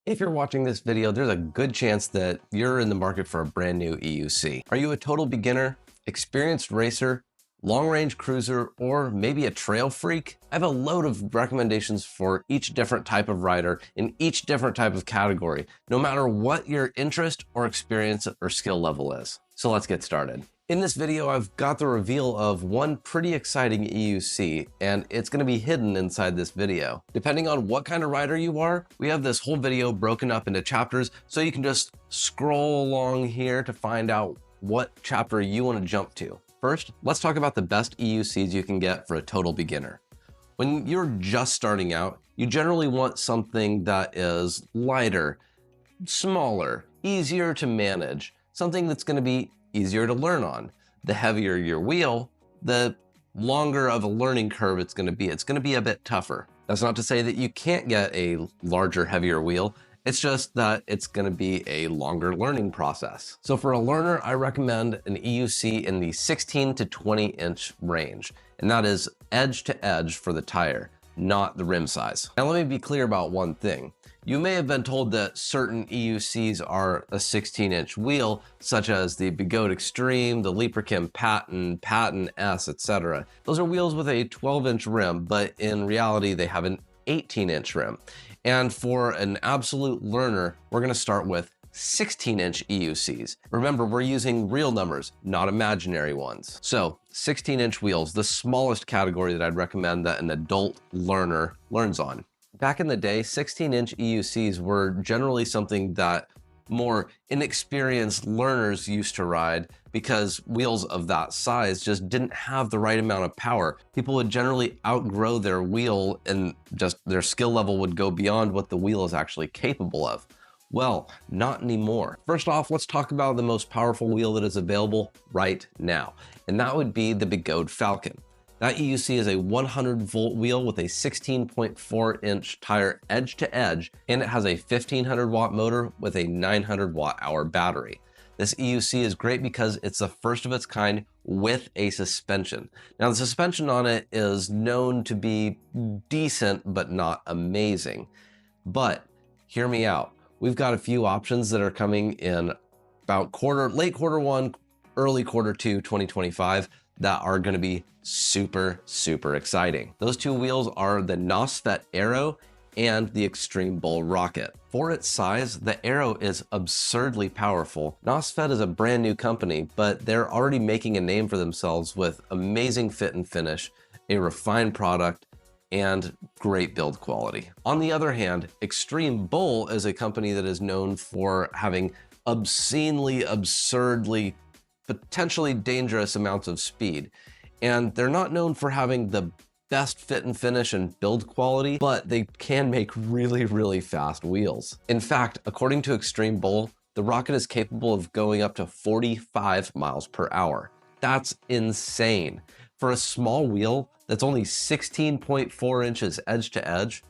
If you're watching this video, there's a good chance that you're in the market for a brand new EUC. Are you a total beginner, experienced racer, long-range cruiser, or maybe a trail freak? I have a load of recommendations for each different type of rider in each different type of category, no matter what your interest or experience or skill level is. So let's get started. In this video, I've got the reveal of one pretty exciting EUC, and it's going to be hidden inside this video. Depending on what kind of rider you are, we have this whole video broken up into chapters, so you can just scroll along here to find out what chapter you want to jump to. First, let's talk about the best EUCs you can get for a total beginner. When you're just starting out, you generally want something that is lighter, smaller, easier to manage, something that's going to be easier to learn on. The heavier your wheel, the longer of a learning curve it's going to be. It's going to be a bit tougher. That's not to say that you can't get a larger, heavier wheel. It's just that it's going to be a longer learning process. So for a learner, I recommend an EUC in the 16 to 20 inch range. And that is edge to edge for the tire, not the rim size. Now let me be clear about one thing. You may have been told that certain EUCs are a 16-inch wheel, such as the Bigot Extreme, the Leaperkim Patton S, etc. Those are wheels with a 12-inch rim, but in reality, they have an 18-inch rim. And for an absolute learner, we're going to start with 16-inch EUCs. Remember, we're using real numbers, not imaginary ones. So 16-inch wheels, the smallest category that I'd recommend that an adult learner learns on. Back in the day, 16-inch EUCs were generally something that more inexperienced learners used to ride because wheels of that size just didn't have the right amount of power. People would generally outgrow their wheel and just their skill level would go beyond what the wheel is actually capable of. Well, not anymore. First off, let's talk about the most powerful wheel that is available right now, and that would be the Bigot Falcon. That EUC is a 100-volt wheel with a 16.4-inch tire edge to edge, and it has a 1500-watt motor with a 900-watt-hour battery. This EUC is great because it's the first of its kind with a suspension. Now, the suspension on it is known to be decent, but not amazing. But hear me out. We've got a few options that are coming in about late quarter one, early quarter two, 2025 that are going to be super exciting. Those two wheels are the Nosfet Aero and the Extreme Bull Rocket. For its size, the Aero is absurdly powerful. Nosfet is a brand new company, but they're already making a name for themselves with amazing fit and finish, a refined product, and great build quality. On the other hand, Extreme Bull is a company that is known for having obscenely, absurdly, potentially dangerous amounts of speed. And they're not known for having the best fit and finish and build quality, but they can make really fast wheels. In fact, according to Extreme Bull, the Rocket is capable of going up to 45 miles per hour. That's insane. For a small wheel that's only 16.4 inches edge to edge,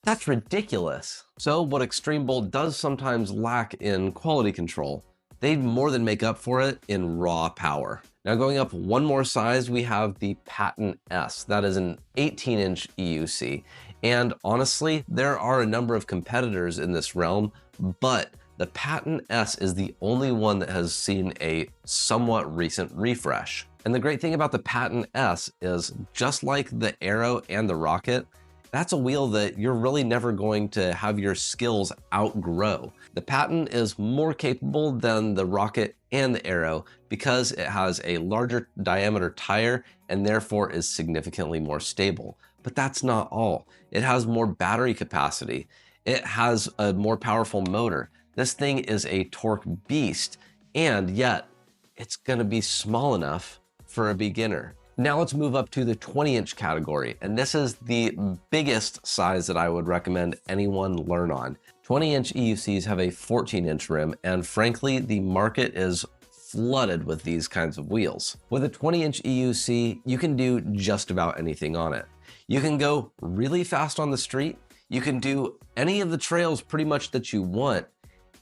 that's ridiculous. So what Extreme Bull does sometimes lack in quality control, they more than make up for it in raw power. Now going up one more size, we have the Patton S. That is an 18-inch EUC. And honestly, there are a number of competitors in this realm, but the Patton S is the only one that has seen a somewhat recent refresh. And the great thing about the Patton S is, just like the Aero and the Rocket, that's a wheel that you're really never going to have your skills outgrow. The Patton is more capable than the Rocket and the Aero because it has a larger diameter tire and therefore is significantly more stable. But that's not all. It has more battery capacity. It has a more powerful motor. This thing is a torque beast, and yet it's going to be small enough for a beginner. Now let's move up to the 20-inch category, and this is the biggest size that I would recommend anyone learn on. 20-inch EUCs have a 14-inch rim, and frankly, the market is flooded with these kinds of wheels. With a 20-inch EUC, you can do just about anything on it. You can go really fast on the street, you can do any of the trails pretty much that you want,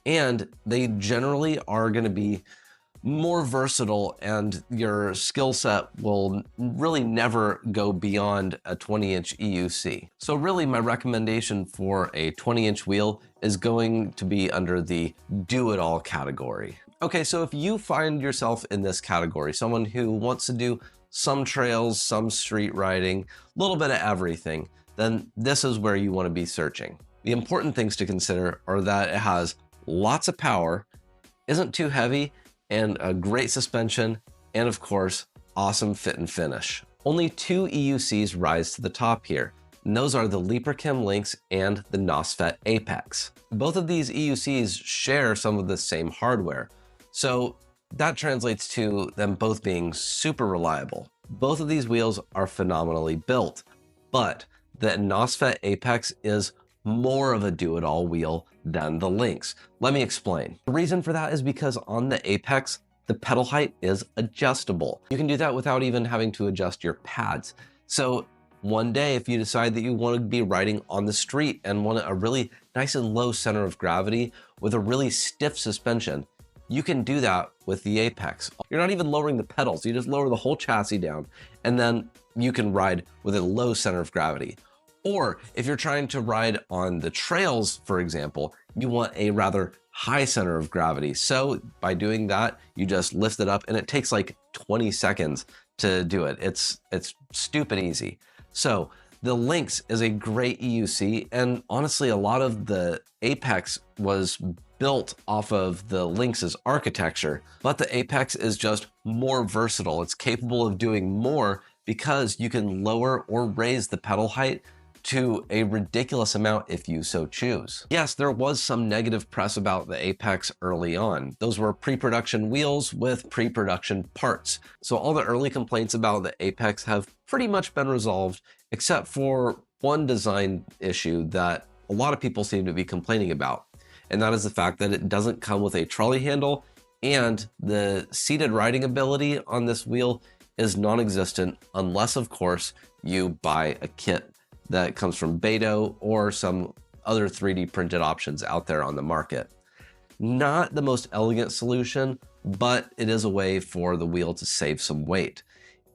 and they generally are going to be more versatile, and your skill set will really never go beyond a 20-inch EUC. So really my recommendation for a 20-inch wheel is going to be under the do-it-all category. Okay, so if you find yourself in this category, someone who wants to do some trails, some street riding, a little bit of everything, then this is where you want to be searching. The important things to consider are that it has lots of power, isn't too heavy, and a great suspension, and of course, awesome fit and finish. Only two EUCs rise to the top here, and those are the Librachem Lynx and the NOSFET Apex. Both of these EUCs share some of the same hardware, so that translates to them both being super reliable. Both of these wheels are phenomenally built, but the NOSFET Apex is more of a do-it-all wheel than the Lynx. Let me explain. The reason for that is because on the Apex, the pedal height is adjustable. You can do that without even having to adjust your pads. So one day, if you decide that you want to be riding on the street and want a really nice and low center of gravity with a really stiff suspension, you can do that with the Apex. You're not even lowering the pedals, you just lower the whole chassis down, and then you can ride with a low center of gravity. Or if you're trying to ride on the trails, for example, you want a rather high center of gravity. So by doing that, you just lift it up and it takes like 20 seconds to do it. It's stupid easy. So the Lynx is a great EUC, and honestly, a lot of the Apex was built off of the Lynx's architecture, but the Apex is just more versatile. It's capable of doing more because you can lower or raise the pedal height to a ridiculous amount if you so choose. Yes, there was some negative press about the Apex early on. Those were pre-production wheels with pre-production parts. So all the early complaints about the Apex have pretty much been resolved, except for one design issue that a lot of people seem to be complaining about. And that is the fact that it doesn't come with a trolley handle, and the seated riding ability on this wheel is non-existent unless, of course, you buy a kit that comes from Beto or some other 3D printed options out there on the market. Not the most elegant solution, but it is a way for the wheel to save some weight.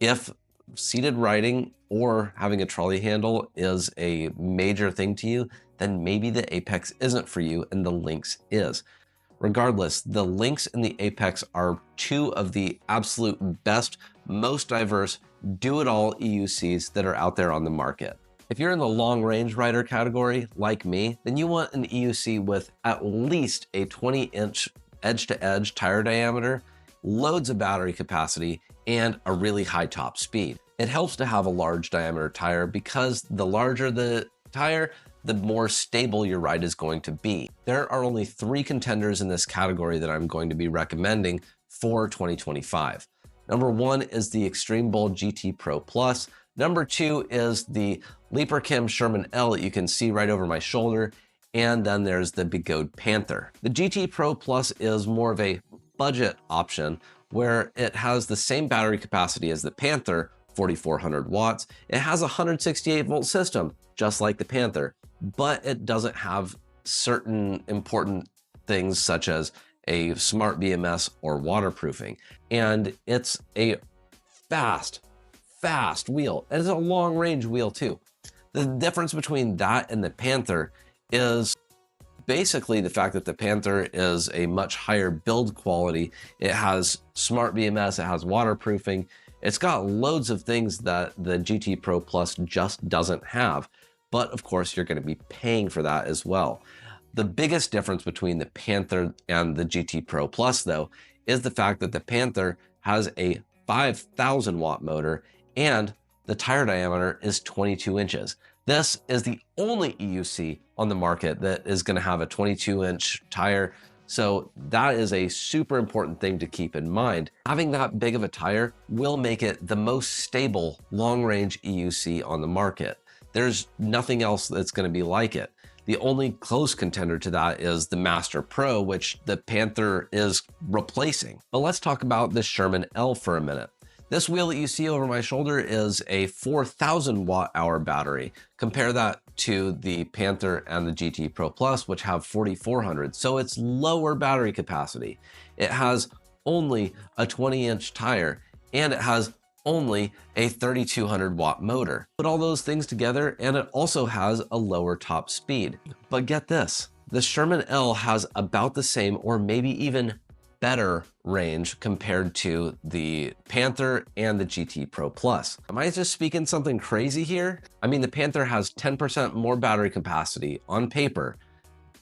If seated riding or having a trolley handle is a major thing to you, then maybe the Apex isn't for you and the Lynx is. Regardless, the Lynx and the Apex are two of the absolute best, most diverse, do-it-all EUCs that are out there on the market. If you're in the long-range rider category, like me, then you want an EUC with at least a 20-inch edge-to-edge tire diameter, loads of battery capacity, and a really high top speed. It helps to have a large diameter tire because the larger the tire, the more stable your ride is going to be. There are only 3 contenders in this category that I'm going to be recommending for 2025. Number 1 is the Extreme Bull GT Pro Plus. Number 2 is the Librachem Sherman L that you can see right over my shoulder. And then there's the Begode Panther. The GT Pro Plus is more of a budget option where it has the same battery capacity as the Panther, 4,400 watts. It has a 168 volt system, just like the Panther, but it doesn't have certain important things such as a smart BMS or waterproofing. And it's a fast wheel. And it's a long range wheel too. The difference between that and the Panther is basically the fact that the Panther is a much higher build quality. It has smart BMS, it has waterproofing. It's got loads of things that the GT Pro Plus just doesn't have. But of course, you're going to be paying for that as well. The biggest difference between the Panther and the GT Pro Plus, though, is the fact that the Panther has a 5,000 watt motor and the tire diameter is 22 inches. This is the only EUC on the market that is going to have a 22-inch tire. So that is a super important thing to keep in mind. Having that big of a tire will make it the most stable long-range EUC on the market. There's nothing else that's going to be like it. The only close contender to that is the Master Pro, which the Panther is replacing. But let's talk about the Sherman L for a minute. This wheel that you see over my shoulder is a 4,000 watt hour battery. Compare that to the Panther and the GT Pro Plus, which have 4,400. So it's lower battery capacity. It has only a 20-inch tire, and it has only a 3200 watt motor. Put all those things together and it also has a lower top speed. But get this, the Sherman L has about the same or maybe even better range compared to the Panther and the GT Pro Plus. Am I just speaking something crazy here? I mean, the Panther has 10% more battery capacity on paper,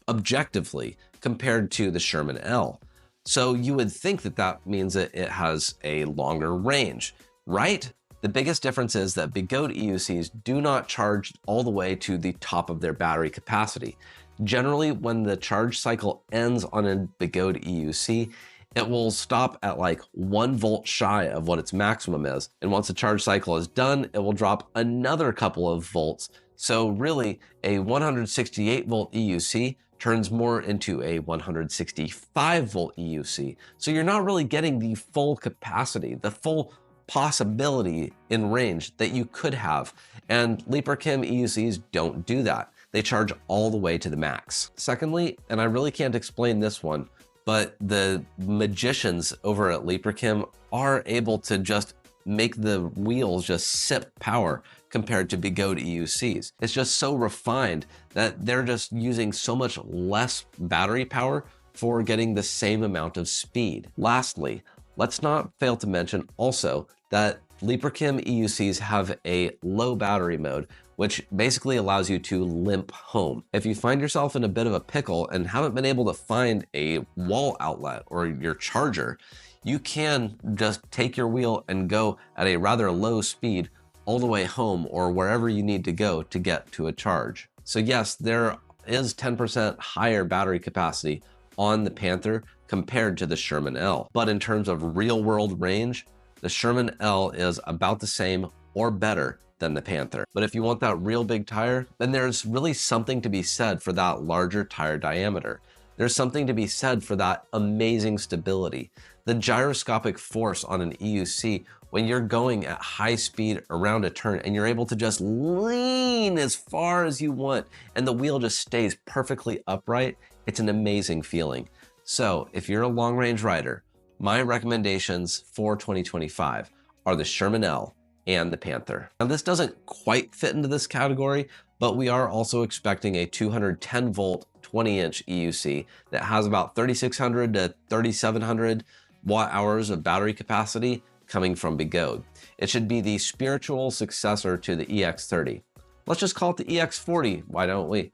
objectively, compared to the Sherman L. So you would think that that means that it has a longer range, right? The biggest difference is that Begode EUCs do not charge all the way to the top of their battery capacity. Generally, when the charge cycle ends on a Begode EUC, it will stop at like 1 volt shy of what its maximum is. And once the charge cycle is done, it will drop another couple of volts. So really, a 168 volt EUC turns more into a 165 volt EUC. So you're not really getting the full capacity, the full possibility in range that you could have. And LeaperChem EUCs don't do that. They charge all the way to the max. Secondly, and I really can't explain this one, but the magicians over at LeaperChem are able to just make the wheels just sip power compared to Begode EUCs. It's just so refined that they're just using so much less battery power for getting the same amount of speed. Lastly, let's not fail to mention also that LeaperChem EUCs have a low battery mode, which basically allows you to limp home. If you find yourself in a bit of a pickle and haven't been able to find a wall outlet or your charger, you can just take your wheel and go at a rather low speed all the way home or wherever you need to go to get to a charge. So yes, there is 10% higher battery capacity on the Panther compared to the Sherman L. But in terms of real world range, the Sherman L is about the same or better than the Panther. But if you want that real big tire, then there's really something to be said for that larger tire diameter. There's something to be said for that amazing stability. The gyroscopic force on an EUC when you're going at high speed around a turn and you're able to just lean as far as you want and the wheel just stays perfectly upright, it's an amazing feeling. So if you're a long range rider, my recommendations for 2025 are the Sherman L and the Panther. Now this doesn't quite fit into this category, but we are also expecting a 210 volt 20-inch EUC that has about 3,600 to 3,700 watt hours of battery capacity coming from Begode. It should be the spiritual successor to the EX30. Let's just call it the EX40, why don't we?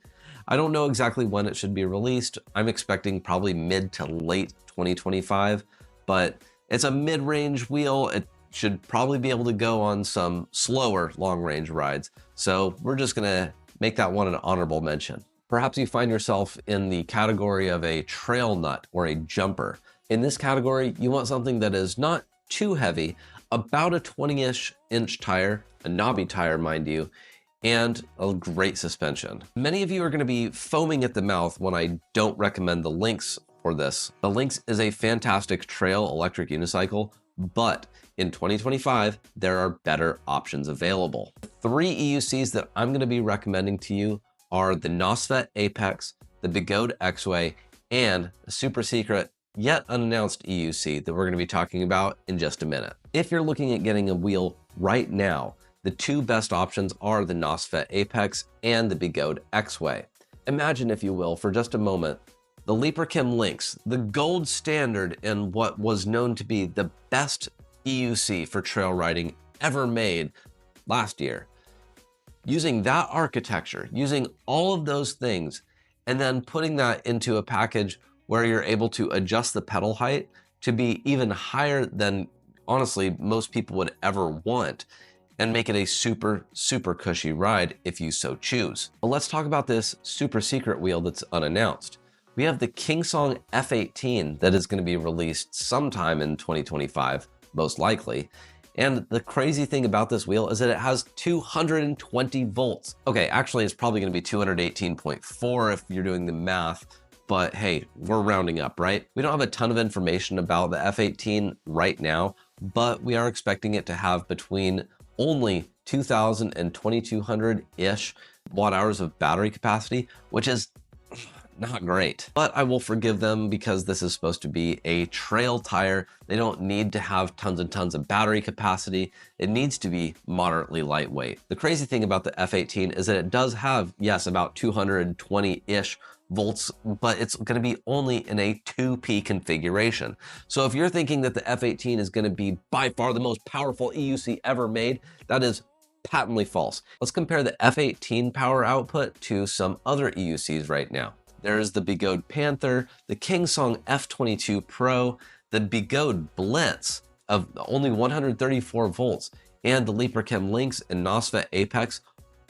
I don't know exactly when it should be released. I'm expecting probably mid to late 2025, but it's a mid-range wheel. It should probably be able to go on some slower long-range rides. So we're just gonna make that one an honorable mention. Perhaps you find yourself in the category of a trail nut or a jumper. In this category, you want something that is not too heavy, about a 20-ish inch tire, a knobby tire, mind you, and a great suspension. Many of you are gonna be foaming at the mouth when I don't recommend the Lynx for this. The Lynx is a fantastic trail electric unicycle, but in 2025, there are better options available. The 3 EUCs that I'm gonna be recommending to you are the NOSFET Apex, the Begode X-Way, and a super secret yet unannounced EUC that we're gonna be talking about in just a minute. If you're looking at getting a wheel right now, the 2 best options are the NOSFET Apex and the Begode X-Way. Imagine, if you will, for just a moment, the LeaperChem Lynx, the gold standard in what was known to be the best EUC for trail riding ever made last year. Using that architecture, using all of those things, and then putting that into a package where you're able to adjust the pedal height to be even higher than, honestly, most people would ever want, and make it a super, super cushy ride if you so choose. But let's talk about this super secret wheel that's unannounced. We have the Kingsong F18 that is going to be released sometime in 2025, most likely. And the crazy thing about this wheel is that it has 220 volts. Okay, actually it's probably going to be 218.4 if you're doing the math, but hey, we're rounding up, right? We don't have a ton of information about the F18 right now, but we are expecting it to have between only 2,000 and 2,200-ish watt hours of battery capacity, which is not great. But I will forgive them because this is supposed to be a trail tire. They don't need to have tons and tons of battery capacity. It needs to be moderately lightweight. The crazy thing about the F18 is that it does have, yes, about 220-ish volts, but it's going to be only in a 2P configuration. So if you're thinking that the F18 is going to be by far the most powerful EUC ever made, that is patently false. Let's compare the F18 power output to some other EUCs right now. There's the Bigode Panther, the Kingsong F22 Pro, the Bigode Blitz of only 134 volts, and the Liperchem Lynx and NOSFET Apex.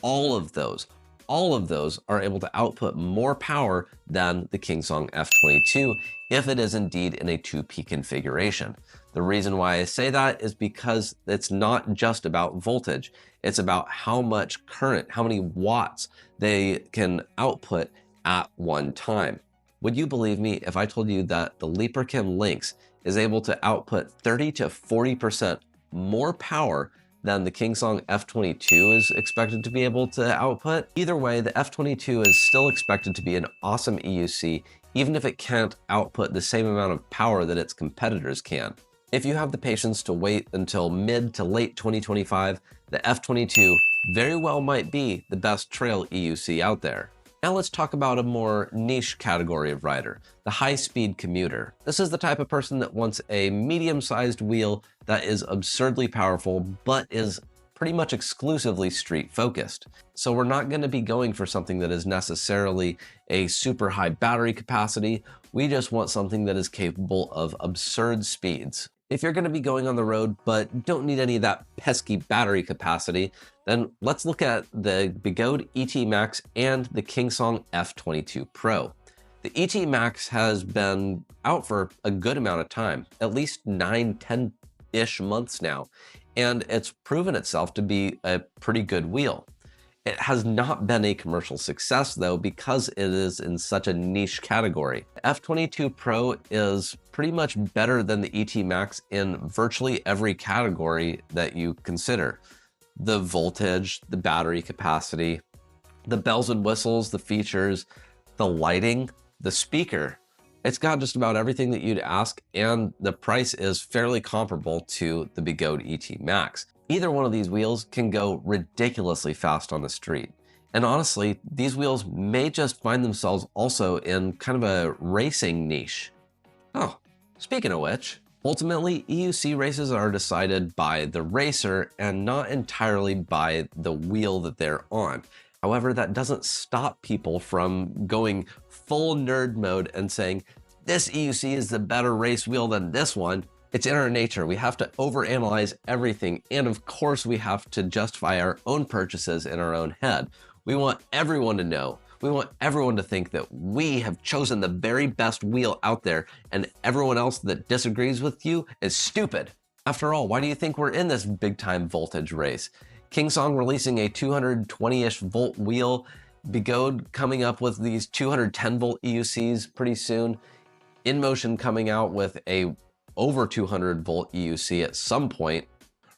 All of those are able to output more power than the Kingsong F22 if it is indeed in a 2P configuration. The reason why I say that is because it's not just about voltage. It's about how much current, how many watts they can output at one time. Would you believe me if I told you that the Liperchem Lynx is able to output 30 to 40% more power than the Kingsong F22 is expected to be able to output? Either way, the F22 is still expected to be an awesome EUC, even if it can't output the same amount of power that its competitors can. If you have the patience to wait until mid to late 2025, the F22 very well might be the best trail EUC out there. Now let's talk about a more niche category of rider, the high-speed commuter. This is the type of person that wants a medium-sized wheel that is absurdly powerful, but is pretty much exclusively street-focused. So we're not going to be going for something that is necessarily a super high battery capacity. We just want something that is capable of absurd speeds. If you're going to be going on the road but don't need any of that pesky battery capacity, then let's look at the Bigode ET Max and the Kingsong F22 Pro. The ET Max has been out for a good amount of time, at least 9-10-ish months now, and it's proven itself to be a pretty good wheel. It has not been a commercial success though, because it is in such a niche category. F22 Pro is pretty much better than the ET Max in virtually every category that you consider. The voltage, the battery capacity, the bells and whistles, the features, the lighting, the speaker. It's got just about everything that you'd ask, and the price is fairly comparable to the Bigode ET Max. Either one of these wheels can go ridiculously fast on the street. And honestly, these wheels may just find themselves also in kind of a racing niche. Oh, speaking of which, ultimately EUC races are decided by the racer and not entirely by the wheel that they're on. However, that doesn't stop people from going full nerd mode and saying, this EUC is the better race wheel than this one. It's in our nature. We have to overanalyze everything. And of course, we have to justify our own purchases in our own head. We want everyone to know. We want everyone to think that we have chosen the very best wheel out there, and everyone else that disagrees with you is stupid. After all, why do you think we're in this big time voltage race? Kingsong releasing a 220-ish volt wheel, Bigode coming up with these 210 volt EUCs pretty soon, InMotion coming out with a over 200 volt EUC at some point.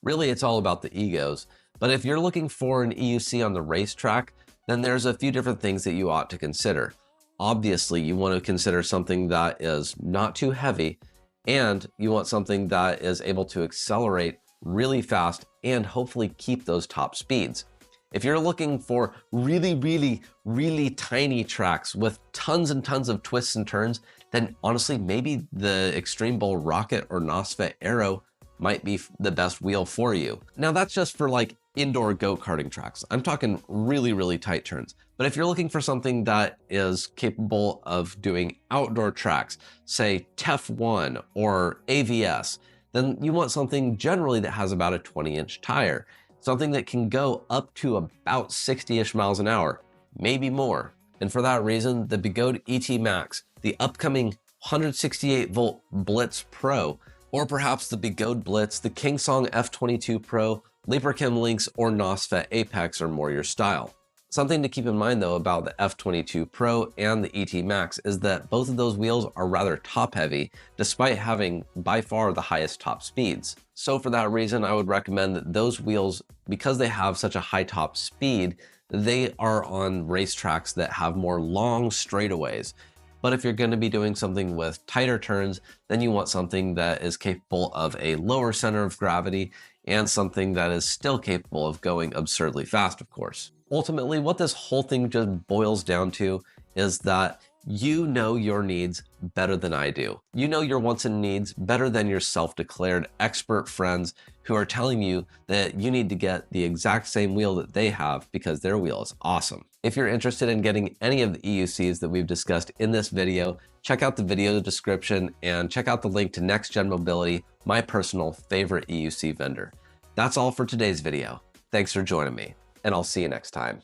Really, it's all about the egos. But if you're looking for an EUC on the racetrack, then there's a few different things that you ought to consider. Obviously, you want to consider something that is not too heavy, and you want something that is able to accelerate really fast and hopefully keep those top speeds. If you're looking for really tiny tracks with tons and tons of twists and turns, then honestly, maybe the Extreme Bull Rocket or NOSFET Aero might be the best wheel for you. Now that's just for like indoor go-karting tracks. I'm talking really tight turns. But if you're looking for something that is capable of doing outdoor tracks, say TEF1 or AVS, then you want something generally that has about a 20-inch tire. Something that can go up to about 60-ish miles an hour, maybe more. And for that reason, the Bigode ET Max, the upcoming 168 volt Blitz Pro, or perhaps the Bigode Blitz, the Kingsong F22 Pro, Liperchem Lynx, or NOSFET Apex are more your style. Something to keep in mind though about the F22 Pro and the ET Max is that both of those wheels are rather top heavy, despite having by far the highest top speeds. So for that reason, I would recommend that those wheels, because they have such a high top speed, they are on racetracks that have more long straightaways. But if you're going to be doing something with tighter turns, then you want something that is capable of a lower center of gravity and something that is still capable of going absurdly fast, of course. Ultimately, what this whole thing just boils down to is that you know your needs better than I do. You know your wants and needs better than your self-declared expert friends who are telling you that you need to get the exact same wheel that they have because their wheel is awesome. If you're interested in getting any of the EUCs that we've discussed in this video, check out the video description and check out the link to Next Gen Mobility, my personal favorite EUC vendor. That's all for today's video. Thanks for joining me, and I'll see you next time.